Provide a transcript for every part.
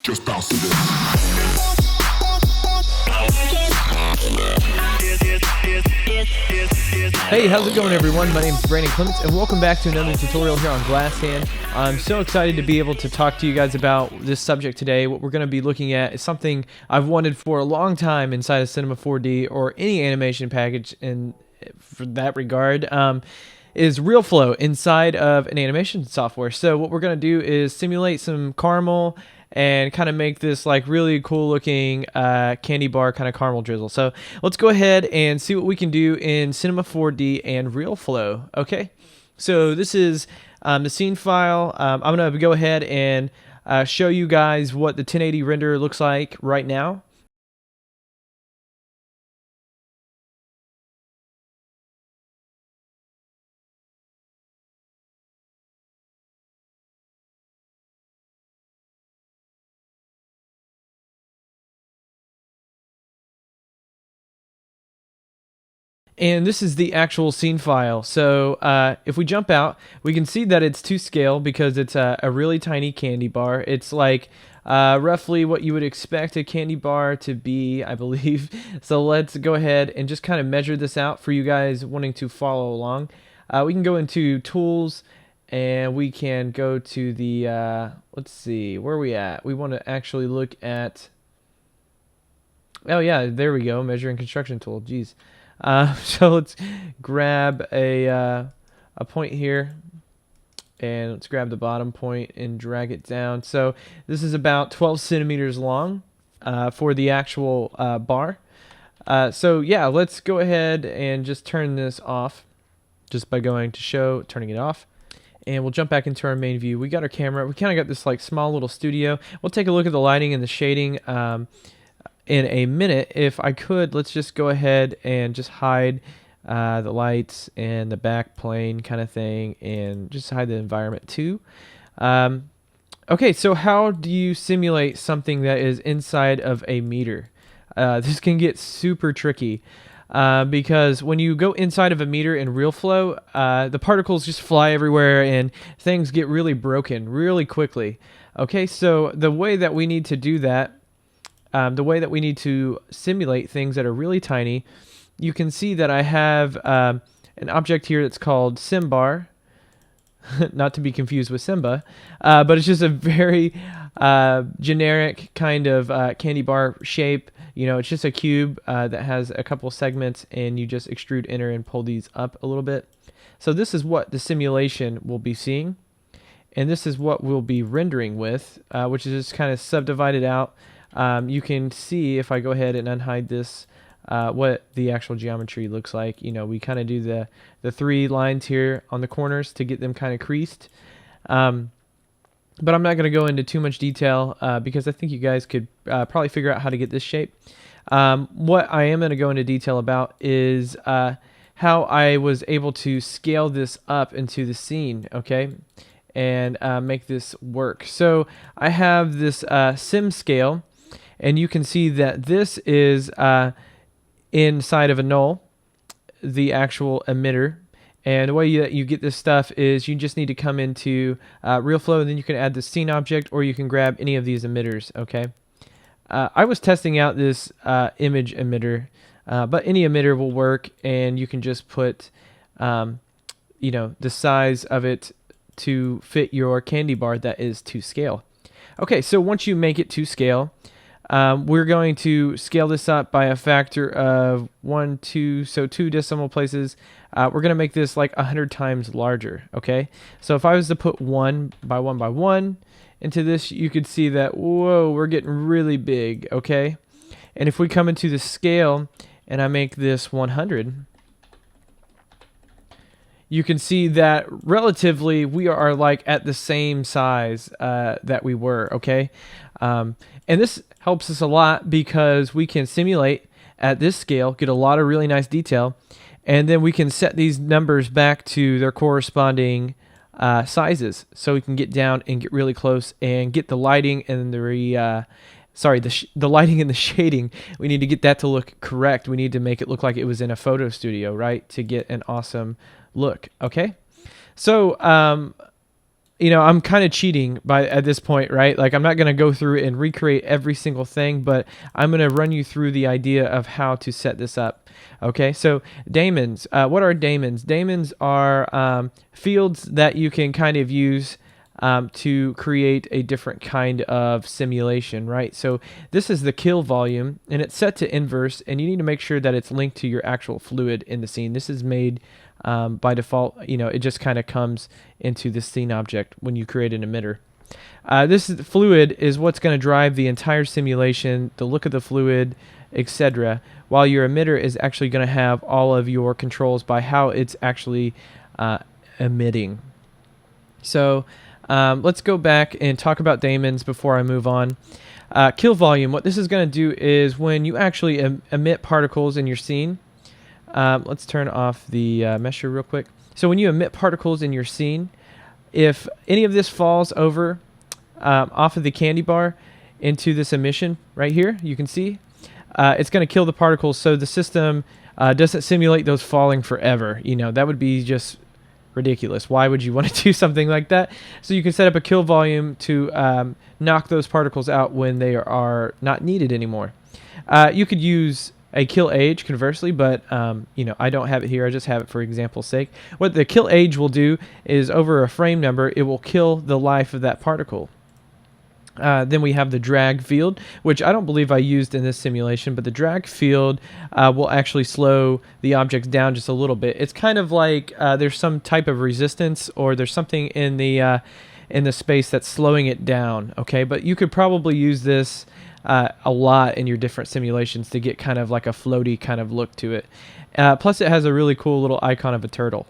Just bounce to this. Hey, how's it going, everyone? My name is Brandon Clements, and welcome back to another tutorial here on Glasshand. I'm so excited to be able to talk to you guys about this subject today. What we're going to be looking at is something I've wanted for a long time inside of Cinema 4D or any animation package in for that regard. Is Realflow inside of an animation software. So what we're going to do is simulate some caramel and kind of make this like really cool looking candy bar kind of caramel drizzle. So let's go ahead and see what we can do in Cinema 4D and Realflow. Okay, so this is the scene file. I'm going to go ahead and show you guys what the 1080 render looks like right now. And this is the actual scene file. So if we jump out, we can see that it's to scale because it's a really tiny candy bar. It's like roughly what you would expect a candy bar to be, I believe. So let's go ahead and just kind of measure this out for you guys wanting to follow along. We can go into Tools, and we can go to the, let's see, where are we at? We want to actually look at, oh yeah, there we go, Measuring Construction Tool, geez. So let's grab a point here, and let's grab the bottom point and drag it down. So this is about 12 centimeters long for the actual bar. So yeah, let's go ahead and just turn this off just by going to show, turning it off. And we'll jump back into our main view. We got our camera. We kind of got this like small little studio. We'll take a look at the lighting and the shading in a minute. If I could, let's just go ahead and just hide the lights and the back plane kind of thing, and just hide the environment too. Okay, so how do you simulate something that is inside of a meter? This can get super tricky because when you go inside of a meter in Realflow, the particles just fly everywhere and things get really broken really quickly. Okay, so the way that we need to do that, the way that we need to simulate things that are really tiny, you can see that I have an object here that's called SimBar, not to be confused with Simba, but it's just a very generic kind of candy bar shape. You know, it's just a cube that has a couple segments, and you just extrude, enter, and pull these up a little bit. So this is what the simulation will be seeing, and this is what we'll be rendering with, which is just kind of subdivided out. You can see if I go ahead and unhide this, what the actual geometry looks like. You know, we kind of do the three lines here on the corners to get them kind of creased. But I'm not going to go into too much detail because I think you guys could probably figure out how to get this shape. What I am going to go into detail about is how I was able to scale this up into the scene, okay, and make this work. So I have this sim scale, and you can see that this is inside of a null, the actual emitter. And the way you get this stuff is you just need to come into Realflow, and then you can add the scene object, or you can grab any of these emitters, okay? I was testing out this image emitter, but any emitter will work, and you can just put you know, the size of it to fit your candy bar that is to scale. Okay, so once you make it to scale, we're going to scale this up by a factor of 1, 2, so 2 decimal places. We're going to make this like 100 times larger, okay? So if I was to put 1 by 1 by 1 into this, you could see that, whoa, we're getting really big, okay? And if we come into the scale and I make this 100, you can see that relatively we are like at the same size that we were, okay? And this helps us a lot because we can simulate at this scale, get a lot of really nice detail, and then we can set these numbers back to their corresponding sizes, so we can get down and get really close and get the lighting and the lighting and the shading. We need to get that to look correct. We need to make it look like it was in a photo studio, right, to get an awesome look. Okay, so I'm kind of cheating at this point, right? Like I'm not going to go through and recreate every single thing, but I'm going to run you through the idea of how to set this up. Okay, so Damons. What are Damons? Damons are fields that you can kind of use to create a different kind of simulation, right? So this is the kill volume, and it's set to inverse, and you need to make sure that it's linked to your actual fluid in the scene. This is made by default. It just kind of comes into the scene object when you create an emitter. This fluid is what's going to drive the entire simulation, the look of the fluid, etc. While your emitter is actually going to have all of your controls by how it's actually emitting. So let's go back and talk about Damons before I move on. Kill volume. What this is going to do is when you actually emit particles in your scene. Let's turn off the mesher real quick. So when you emit particles in your scene, if any of this falls over off of the candy bar into this emission right here, you can see it's going to kill the particles, so the system doesn't simulate those falling forever. That would be just ridiculous. Why would you want to do something like that? So you can set up a kill volume to knock those particles out when they are not needed anymore. You could use a kill age conversely, but I don't have it here. I just have it for example's sake. What the kill age will do is over a frame number, it will kill the life of that particle. Then we have the drag field, which I don't believe I used in this simulation, but the drag field will actually slow the objects down just a little bit. It's kind of like there's some type of resistance, or there's something in the space that's slowing it down. Okay, but you could probably use this a lot in your different simulations to get kind of like a floaty kind of look to it. Plus, it has a really cool little icon of a turtle.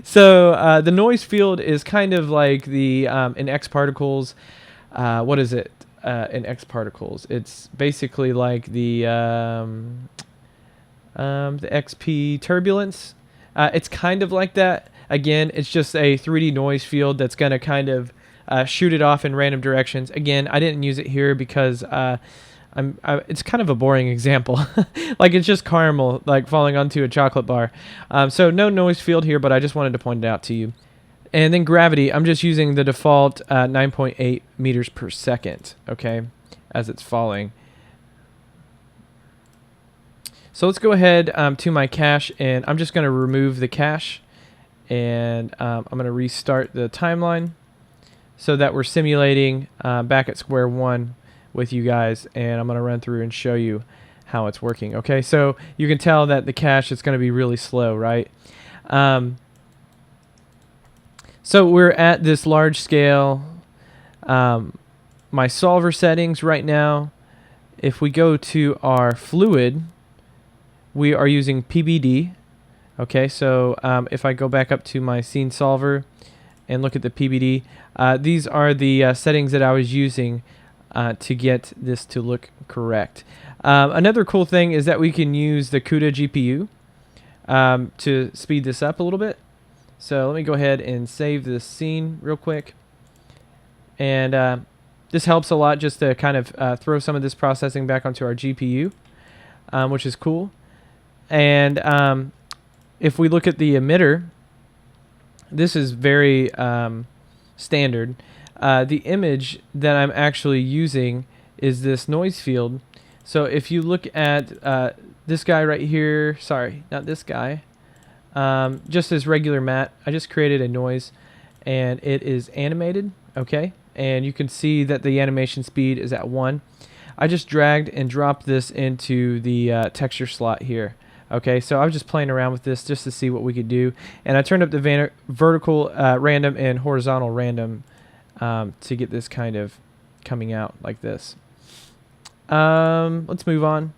So the noise field is kind of like the in X particles. What is it in X particles? It's basically like the XP turbulence. It's kind of like that. Again, it's just a 3D noise field that's going to kind of shoot it off in random directions. Again, I didn't use it here because it's kind of a boring example. Like it's just caramel like falling onto a chocolate bar. So no noise field here, but I just wanted to point it out to you. And then gravity, I'm just using the default 9.8 meters per second, okay, as it's falling. So let's go ahead to my cache, and I'm just going to remove the cache, and I'm going to restart the timeline so that we're simulating back at square one with you guys, and I'm going to run through and show you how it's working. Okay, so you can tell that the cache is going to be really slow, right? So we're at this large scale. My solver settings right now, if we go to our fluid, we are using PBD. Okay, so if I go back up to my scene solver and look at the PBD, these are the settings that I was using to get this to look correct. Another cool thing is that we can use the CUDA GPU to speed this up a little bit. So let me go ahead and save this scene real quick. And this helps a lot just to kind of throw some of this processing back onto our GPU, which is cool. And if we look at the emitter, this is very standard. The image that I'm actually using is this noise field. So if you look at this guy right here, sorry, not this guy, just this regular matte, I just created a noise, and it is animated, okay? And you can see that the animation speed is at 1. I just dragged and dropped this into the texture slot here. Okay, so I was just playing around with this just to see what we could do, and I turned up the vertical random and horizontal random to get this kind of coming out like this. Let's move on.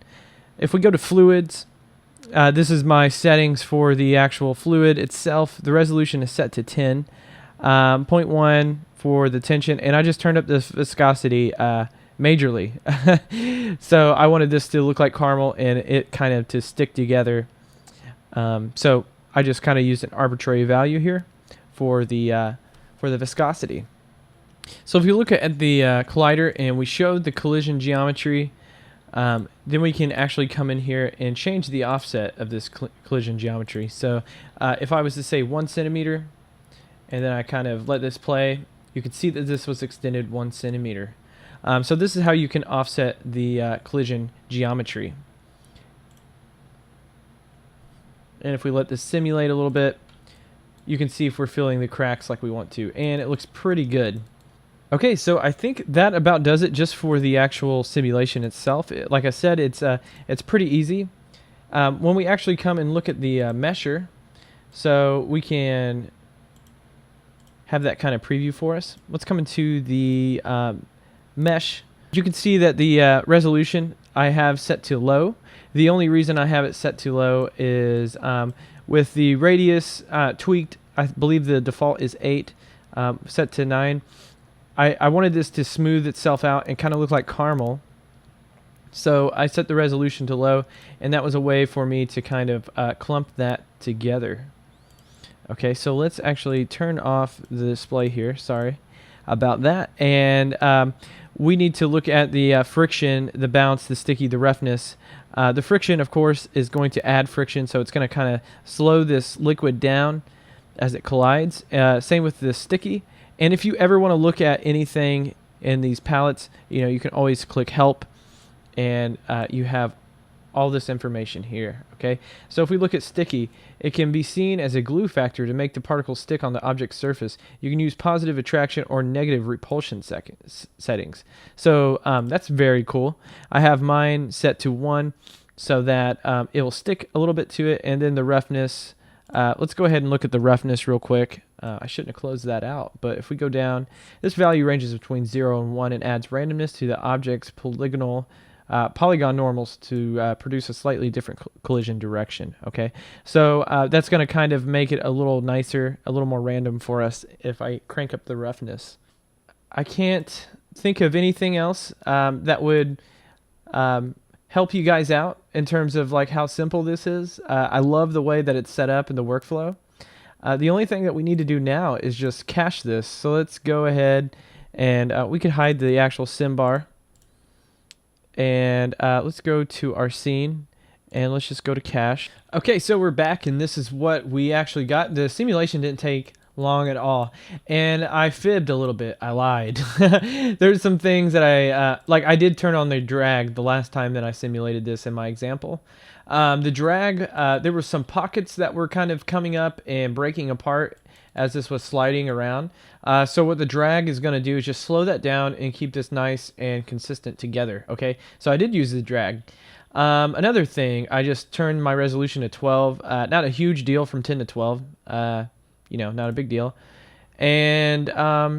If we go to fluids, this is my settings for the actual fluid itself. The resolution is set to 10, 0.1 for the tension, and I just turned up the viscosity majorly. So I wanted this to look like caramel and it kind of to stick together. So I just kind of used an arbitrary value here for the viscosity. So if you look at the collider and we showed the collision geometry, then we can actually come in here and change the offset of this collision geometry. So if I was to say 1 centimeter, and then I kind of let this play, you can see that this was extended 1 centimeter. So this is how you can offset the collision geometry. And if we let this simulate a little bit, you can see if we're filling the cracks like we want to, and it looks pretty good. Okay, so I think that about does it just for the actual simulation itself. Like I said, it's pretty easy. When we actually come and look at the mesher, so we can have that kind of preview for us. Let's come into the mesh. You can see that the resolution I have set to low. The only reason I have it set to low is with the radius tweaked, I believe the default is 8, set to 9. I wanted this to smooth itself out and kind of look like caramel. So I set the resolution to low, and that was a way for me to kind of clump that together. Okay, so let's actually turn off the display here. Sorry about that. And we need to look at the friction, the bounce, the sticky, the roughness. The friction, of course, is going to add friction, so it's going to kind of slow this liquid down as it collides. Same with the sticky. And if you ever want to look at anything in these palettes, you can always click Help, and you have all this information here. Okay, so if we look at sticky, it can be seen as a glue factor to make the particles stick on the object's surface. You can use positive attraction or negative repulsion settings. So that's very cool. I have mine set to 1 so that it will stick a little bit to it, and then the roughness. Let's go ahead and look at the roughness real quick. I shouldn't have closed that out, but if we go down, this value ranges between 0 and 1 and adds randomness to the object's polygon normals to produce a slightly different collision direction. Okay, so that's going to kind of make it a little nicer, a little more random for us if I crank up the roughness. I can't think of anything else that would help you guys out in terms of like how simple this is. I love the way that it's set up in the workflow. The only thing that we need to do now is just cache this. So let's go ahead and we can hide the actual sim bar. And let's go to our scene, and let's just go to cache. Okay, so we're back, and this is what we actually got. The simulation didn't take long at all, and I fibbed a little bit. I lied. There's some things that I did turn on the drag the last time that I simulated this in my example. The drag, there were some pockets that were kind of coming up and breaking apart as this was sliding around. So what the drag is going to do is just slow that down and keep this nice and consistent together. Okay, so I did use the drag. Another thing, I just turned my resolution to 12. Not a huge deal from 10 to 12. Not a big deal. And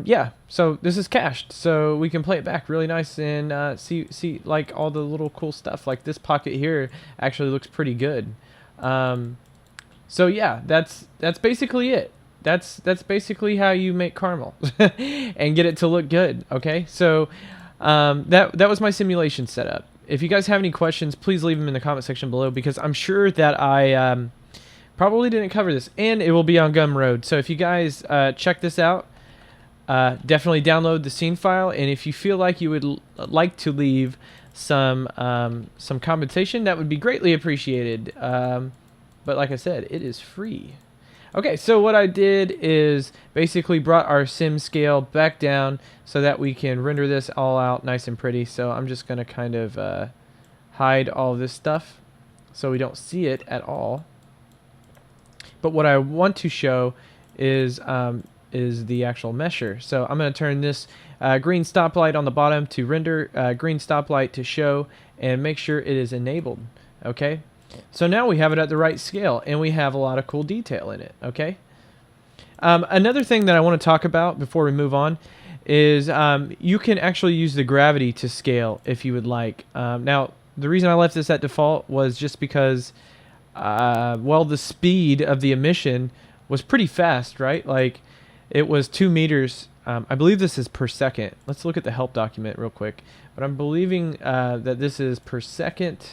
yeah, so this is cached, so we can play it back really nice and see like all the little cool stuff. Like this pocket here actually looks pretty good. So yeah, that's basically it. That's basically how you make caramel and get it to look good. Okay, so that was my simulation setup. If you guys have any questions, please leave them in the comment section below, because I'm sure that I probably didn't cover this, and it will be on Gumroad. So if you guys check this out, definitely download the scene file, and if you feel like you would like to leave some compensation, that would be greatly appreciated. But like I said, it is free. Okay, so what I did is basically brought our sim scale back down so that we can render this all out nice and pretty. So I'm just going to kind of hide all this stuff so we don't see it at all. But what I want to show is the actual mesher. So I'm going to turn this green stoplight on the bottom to render, green stoplight to show, and make sure it is enabled. Okay. So now we have it at the right scale, and we have a lot of cool detail in it. Okay. Another thing that I want to talk about before we move on is you can actually use the gravity to scale if you would like. Now, the reason I left this at default was just because, well, the speed of the emission was pretty fast, right? Like, it was 2 meters. I believe this is per second. Let's look at the help document real quick. But I'm believing that this is per second.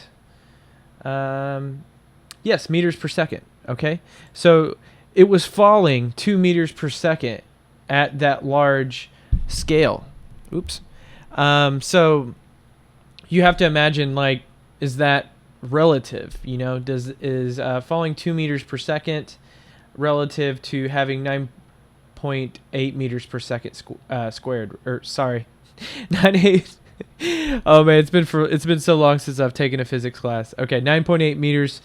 Yes, meters per second. Okay, so it was falling 2 meters per second at that large scale. Oops. So you have to imagine, like, is that relative? Is falling 2 meters per second relative to having 9.8 meters per second squared. Or sorry, 98. Oh man, it's been so long since I've taken a physics class. Okay, 9.8 meters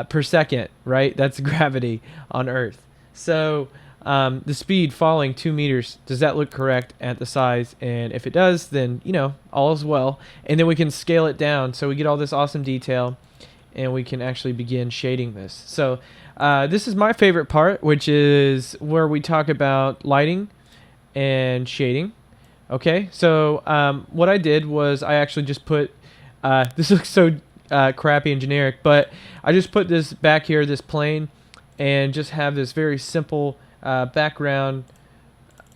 per second, right? That's gravity on Earth. So the speed falling 2 meters, does that look correct at the size? And if it does, then, you know, all is well. And then we can scale it down so we get all this awesome detail, and we can actually begin shading this. So this is my favorite part, which is where we talk about lighting and shading. Okay, so what I did was I actually just put, this looks so crappy and generic, but I just put this back here, this plane, and just have this very simple background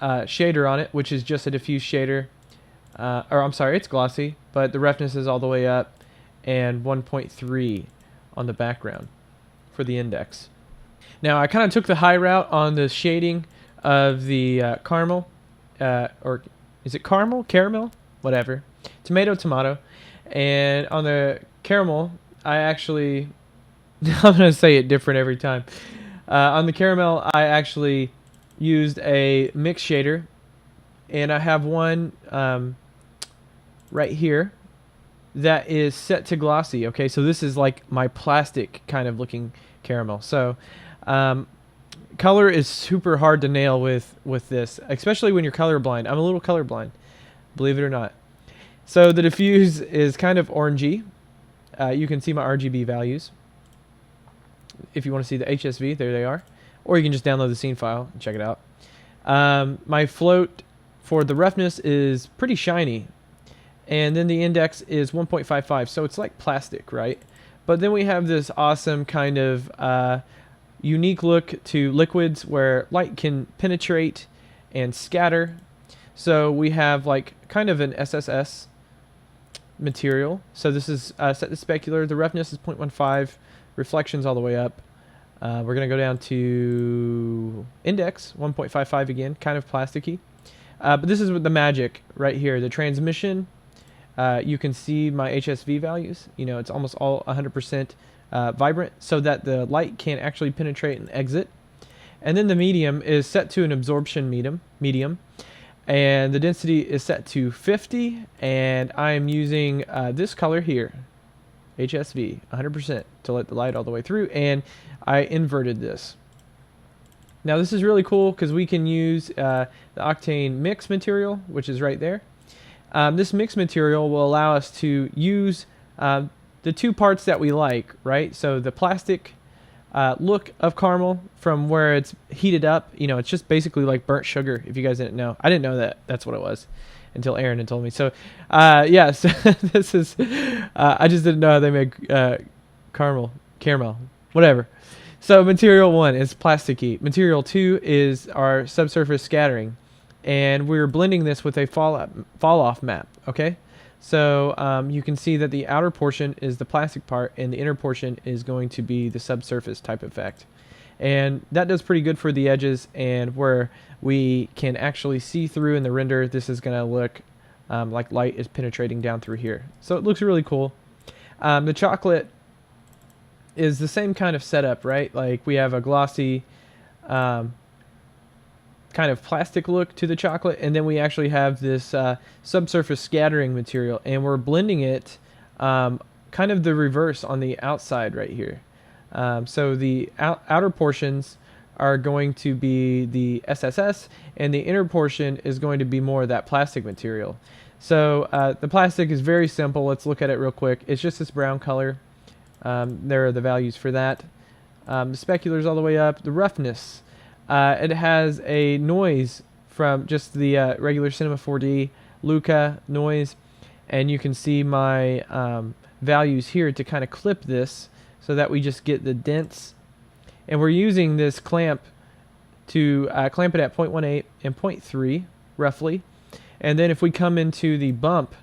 shader on it, which is just a diffuse shader. Or I'm sorry, it's glossy, but the roughness is all the way up, and 1.3 on the background for the index. Now I kind of took the high route on the shading of the caramel, or is it caramel? Caramel? Whatever. Tomato. And on the caramel, I actually, I'm going to say it different every time. On the caramel, I actually used a mix shader, and I have one right here that is set to glossy. Okay, so this is like my plastic kind of looking caramel. So color is super hard to nail with this, especially when you're colorblind. I'm a little colorblind, believe it or not. So the diffuse is kind of orangey. You can see my RGB values. If you want to see the HSV, there they are. Or you can just download the scene file and check it out. My float for the roughness is pretty shiny. And then the index is 1.55, so it's like plastic, right? But then we have this awesome kind of unique look to liquids where light can penetrate and scatter. So we have like kind of an SSS material. So this is set to specular. The roughness is 0.15, reflections all the way up. We're going to go down to index, 1.55 again, kind of plasticky. But this is with the magic right here. The transmission, you can see my HSV values. You know, it's almost all 100% vibrant so that the light can actually penetrate and exit. And then the medium is set to an absorption medium. And the density is set to 50. And I'm using this color here, HSV, 100%, to let the light all the way through. And I inverted this. Now this is really cool because we can use the Octane mix material, which is right there. This mix material will allow us to use the two parts that we like, right? So the plastic look of caramel from where it's heated up, you know, it's just basically like burnt sugar, if you guys didn't know. I didn't know that that's what it was until Aaron had told me. So yeah, so this is, I just didn't know how they make caramel, whatever. So material 1 is plasticky. Material 2 is our subsurface scattering. And we're blending this with a fall off map, okay? So you can see that the outer portion is the plastic part, and the inner portion is going to be the subsurface type effect. And that does pretty good for the edges, and where we can actually see through in the render, this is going to look like light is penetrating down through here. So it looks really cool. The chocolate is the same kind of setup, right? Like we have a glossy kind of plastic look to the chocolate, and then we actually have this subsurface scattering material, and we're blending it kind of the reverse on the outside right here. So the outer portions are going to be the SSS, and the inner portion is going to be more of that plastic material. So the plastic is very simple. Let's look at it real quick. It's just this brown color. There are the values for that. The speculars all the way up. The roughness, it has a noise from just the regular Cinema 4D Luca noise, and you can see my values here to kind of clip this so that we just get the dents. And we're using this clamp to clamp it at 0.18 and 0.3 roughly. And then if we come into the bump,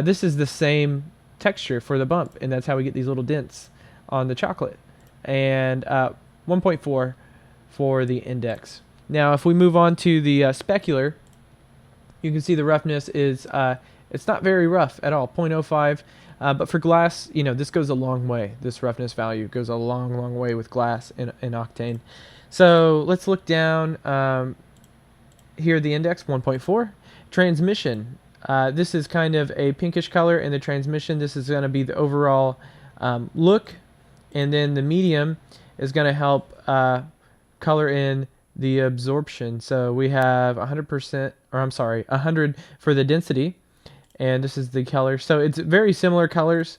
this is the same texture for the bump, and that's how we get these little dents on the chocolate. And 1.4 for the index. Now if we move on to the specular, you can see the roughness is it's not very rough at all, 0.05. But for glass, you know, this goes a long way. This roughness value goes a long way with glass in Octane. So let's look down. here the index 1.4. Transmission. This is kind of a pinkish color in the transmission. This is going to be the overall look, and then the medium is going to help color in the absorption. So we have 100%, or I'm sorry, 100 for the density, and this is the color. So it's very similar colors,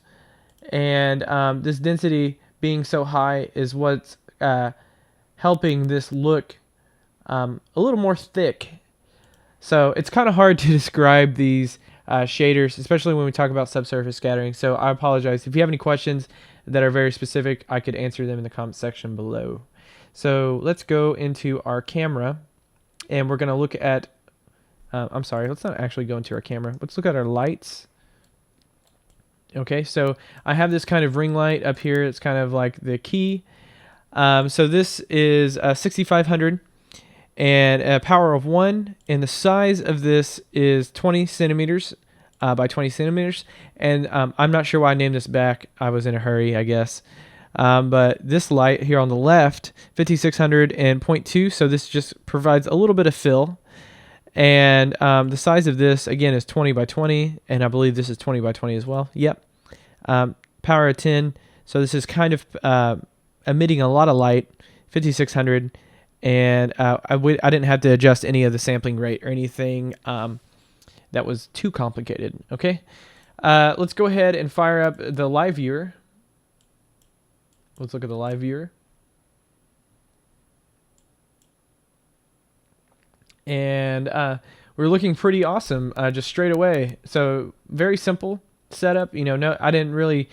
and this density being so high is what's helping this look a little more thick. So it's kind of hard to describe these shaders, especially when we talk about subsurface scattering. So I apologize. If you have any questions that are very specific, I could answer them in the comment section below. So let's go into our camera, and we're going to look at, I'm sorry, let's not actually go into our camera. Let's look at our lights. Okay, so I have this kind of ring light up here. It's kind of like the key. So this is 6500 and a power of 1, and the size of this is 20 centimeters by 20 centimeters. And I'm not sure why I named this back. I was in a hurry, I guess. But this light here on the left, 5600 and 0.2, so this just provides a little bit of fill. And the size of this, again, is 20 by 20, and I believe this is 20 by 20 as well. Yep. Power of 10, so this is kind of emitting a lot of light, 5600, and I didn't have to adjust any of the sampling rate or anything that was too complicated. Okay, let's go ahead and fire up the live viewer. Let's look at the live viewer. And we're looking pretty awesome just straight away. So very simple setup. You know, no, I didn't really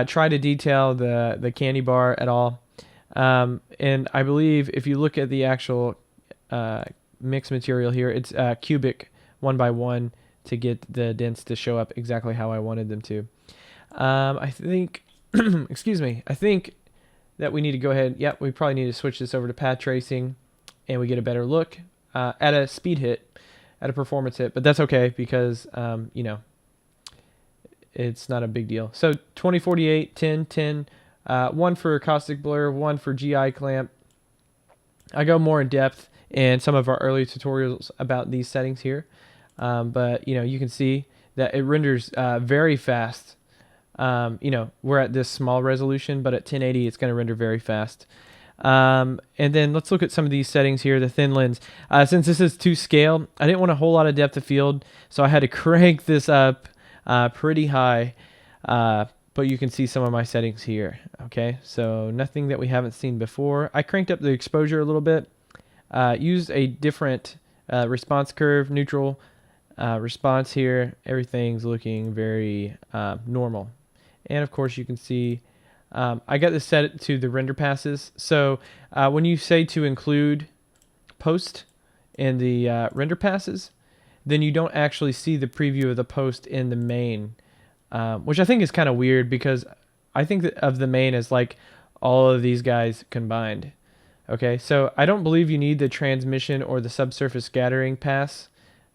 try to detail the candy bar at all. And I believe if you look at the actual mix material here, it's cubic 1 by 1 to get the dents to show up exactly how I wanted them to. I think, excuse me, I think that we need to go ahead. Yep, we probably need to switch this over to path tracing, and we get a better look at a speed hit, at a performance hit. But that's okay because, you know, it's not a big deal. So 2048, 10, 10, 1 for caustic blur, 1 for GI clamp. I go more in depth in some of our early tutorials about these settings here. But, you know, you can see that it renders very fast. You know, we're at this small resolution, but at 1080, it's going to render very fast. And then let's look at some of these settings here. The thin lens, since this is to scale, I didn't want a whole lot of depth of field, so I had to crank this up pretty high. But you can see some of my settings here. Okay, so nothing that we haven't seen before. I cranked up the exposure a little bit, used a different response curve, neutral response here. Everything's looking very normal. And of course you can see I got this set to the render passes. So when you say to include post in the render passes, then you don't actually see the preview of the post in the main, which I think is kind of weird because I think of the main as like all of these guys combined. Okay, so I don't believe you need the transmission or the subsurface scattering pass,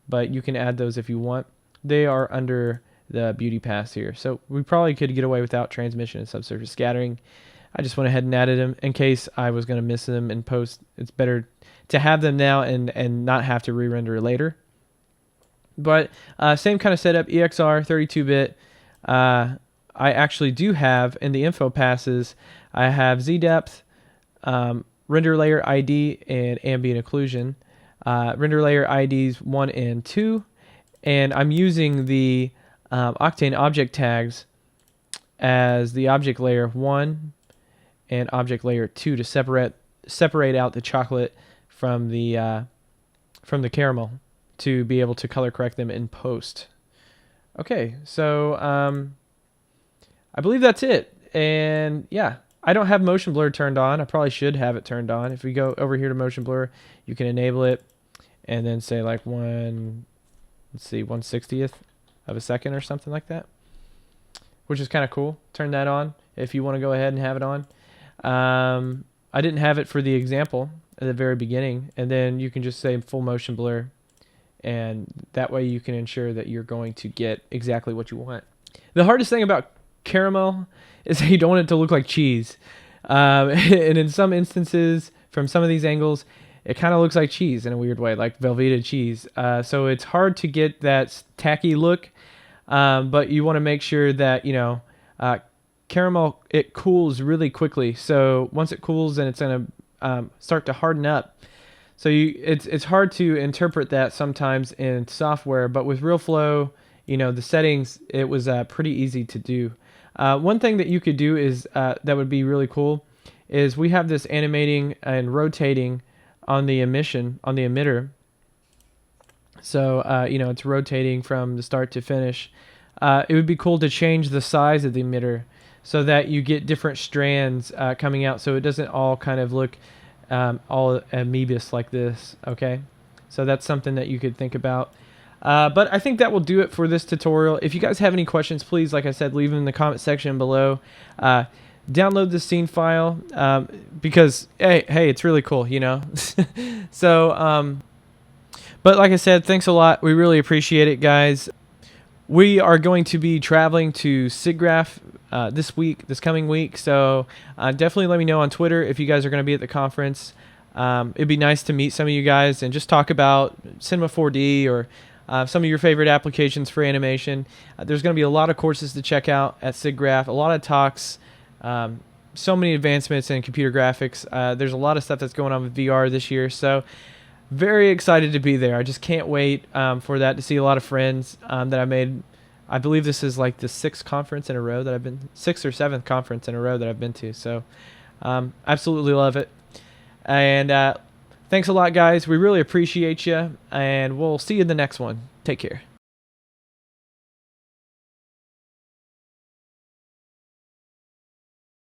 but you can add those if you want. They are under the beauty pass here. So we probably could get away without transmission and subsurface scattering. I just went ahead and added them in case I was going to miss them in post. It's better to have them now and not have to re-render later. But same kind of setup, EXR, 32-bit. I actually do have in the info passes, I have Z-depth, render layer ID, and ambient occlusion. Render layer IDs 1 and 2. And I'm using the Octane object tags as the object layer 1 and object layer 2 to separate out the chocolate from the caramel to be able to color correct them in post. Okay, so I believe that's it. And yeah, I don't have motion blur turned on. I probably should have it turned on. If we go over here to motion blur, you can enable it and then say like 1/60th of a second or something like that, which is kind of cool. Turn that on if you want to go ahead and have it on. I didn't have it for the example at the very beginning, and then you can just say full motion blur, and that way you can ensure that you're going to get exactly what you want. The hardest thing about caramel is that you don't want it to look like cheese. And in some instances, from some of these angles, it kind of looks like cheese in a weird way, like Velveeta cheese. So it's hard to get that tacky look, but you want to make sure that, caramel, it cools really quickly. So once it cools, then it's going to start to harden up. So it's hard to interpret that sometimes in software, but with Realflow, the settings, it was pretty easy to do. One thing that you could do is that would be really cool is we have this animating and rotating on the emitter. So it's rotating from the start to finish. It would be cool to change the size of the emitter so that you get different strands coming out, so it doesn't all kind of look all amoebus like this. Okay, so that's something that you could think about. But I think that will do it for this tutorial. If you guys have any questions, please, like I said, leave them in the comment section below. Download the scene file because hey, it's really cool, So, but like I said, thanks a lot. We really appreciate it, guys. We are going to be traveling to SIGGRAPH this coming week. So definitely let me know on Twitter if you guys are going to be at the conference. It'd be nice to meet some of you guys and just talk about Cinema 4D or some of your favorite applications for animation. There's going to be a lot of courses to check out at SIGGRAPH, a lot of talks, so many advancements in computer graphics. There's a lot of stuff that's going on with VR this year. So very excited to be there. I just can't wait for that, to see a lot of friends that I made. I believe this is like the sixth or seventh conference in a row that I've been to. So absolutely love it. And thanks a lot, guys. We really appreciate you, and we'll see you in the next one. Take care.